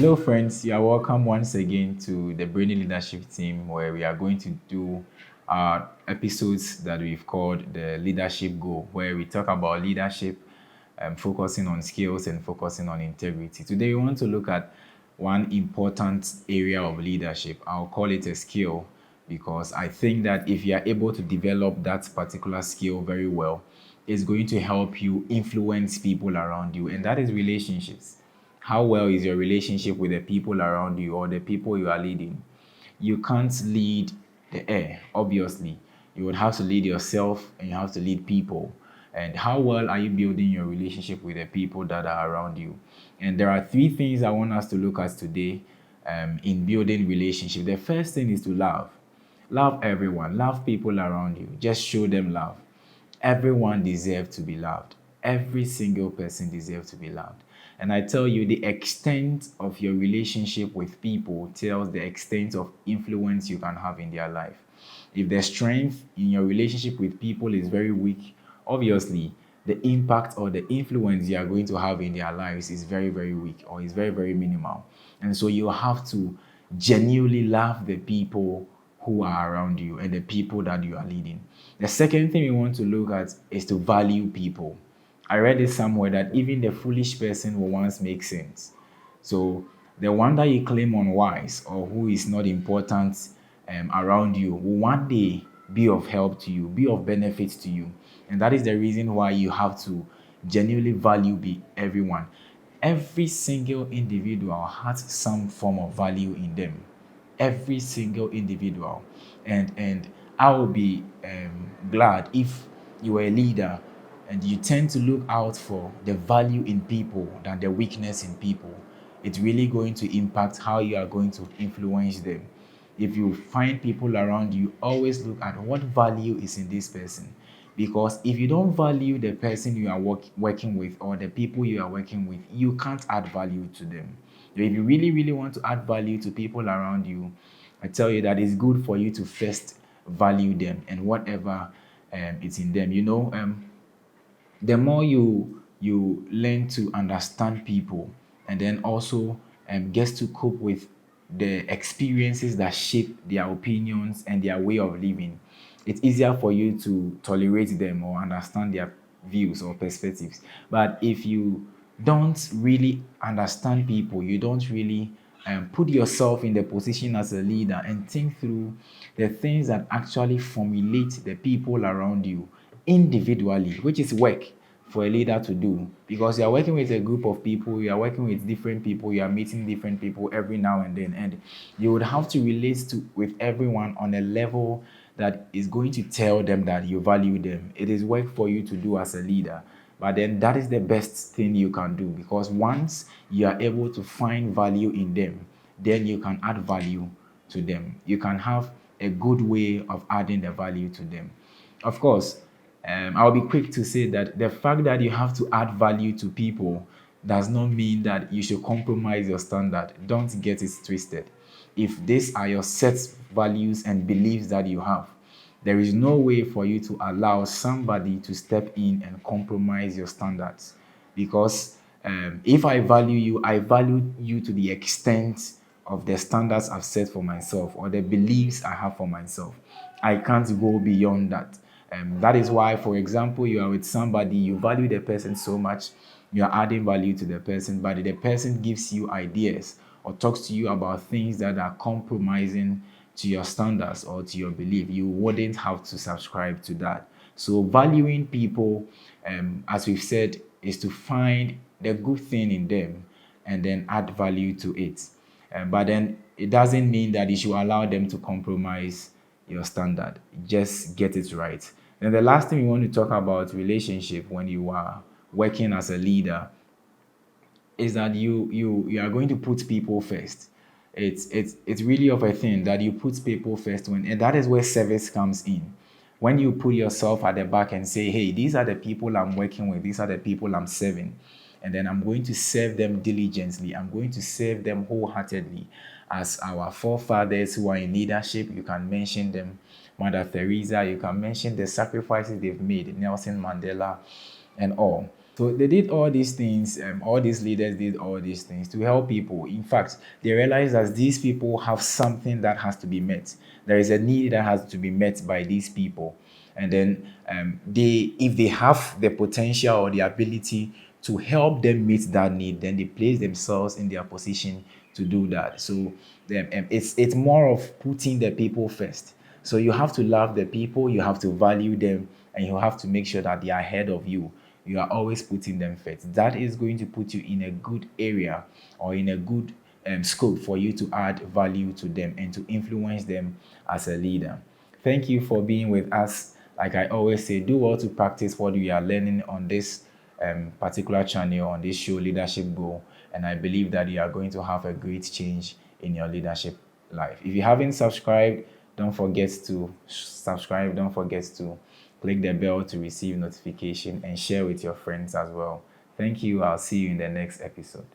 Hello, friends. You are welcome once again to the Brainy Leadership Team, where we are going to do episodes that we've called the Leadership Goal, where we talk about leadership, focusing on skills and focusing on integrity. Today, we want to look at one important area of leadership. I'll call it a skill because I think that if you are able to develop that particular skill very well, it's going to help you influence people around you, and that is relationships. How well is your relationship with the people around you or the people you are leading? You can't lead the air, obviously. You would have to lead yourself and you have to lead people. And how well are you building your relationship with the people that are around you? And there are three things I want us to look at today in building relationship. The first thing is to love. Love everyone, love people around you. Just show them love. Everyone deserves to be loved. Every single person deserves to be loved. And I tell you, the extent of your relationship with people tells the extent of influence you can have in their life. If the strength in your relationship with people is very weak, obviously the impact or the influence you are going to have in their lives is very, very weak or is very, very minimal. And so you have to genuinely love the people who are around you and the people that you are leading. The second thing we want to look at is to value people. I read it somewhere that even the foolish person will once make sense. So the one that you claim unwise or who is not important around you will one day be of help to you, be of benefit to you. And that is the reason why you have to genuinely value everyone. Every single individual has some form of value in them. Every single individual. And I will be glad if you are a leader and you tend to look out for the value in people than the weakness in people. It's really going to impact how you are going to influence them. If you find people around you, always look at what value is in this person. Because if you don't value the person you are working with or the people you are working with, you can't add value to them. So if you really, really want to add value to people around you, I tell you that it's good for you to first value them and whatever it's in them. The more you learn to understand people and then also gets to cope with the experiences that shape their opinions and their way of living, it's easier for you to tolerate them or understand their views or perspectives. But if you don't really understand people, you don't really put yourself in the position as a leader and think through the things that actually formulate the people around you individually, which is work for a leader to do, because you are working with a group of people, you are working with different people, you are meeting different people every now and then, and you would have to relate to with everyone on a level that is going to tell them that you value them. It is work for you to do as a leader, but then that is the best thing you can do, because once you are able to find value in them, then you can add value to them. You can have a good way of adding the value to them. Of course, I'll be quick to say that the fact that you have to add value to people does not mean that you should compromise your standard. Don't get it twisted. If these are your set values and beliefs that you have, there is no way for you to allow somebody to step in and compromise your standards. Because if I value you to the extent of the standards I've set for myself or the beliefs I have for myself. I can't go beyond that. That is why, for example, you are with somebody, you value the person so much, you are adding value to the person, but the person gives you ideas or talks to you about things that are compromising to your standards or to your belief, you wouldn't have to subscribe to that. So, valuing people, as we've said, is to find the good thing in them and then add value to it. But then it doesn't mean that you should allow them to compromise your standard. Just get it right. Then the last thing we want to talk about relationship when you are working as a leader is that you are going to put people first. It's really of a thing that you put people first when, and that is where service comes in. When you put yourself at the back and say, hey, these are the people I'm working with, these are the people I'm serving, and then I'm going to serve them diligently, I'm going to serve them wholeheartedly. As our forefathers who are in leadership, you can mention them, Mother Teresa, you can mention the sacrifices they've made, Nelson Mandela and all. So they did all these things, all these leaders did all these things to help people. In fact, they realized that these people have something that has to be met. There is a need that has to be met by these people. And then if they have the potential or the ability to help them meet that need, then they place themselves in their position to do that. So it's more of putting the people first. So you have to love the people, you have to value them, and you have to make sure that they are ahead of you. You are always putting them first. That is going to put you in a good area or in a good scope for you to add value to them and to influence them as a leader. Thank you for being with us. Like I always say, do well to practice what we are learning on this particular channel, on this show, Leadership Goal. And I believe that you are going to have a great change in your leadership life. If you haven't subscribed, don't forget to subscribe. Don't forget to click the bell to receive notification and share with your friends as well. Thank you. I'll see you in the next episode.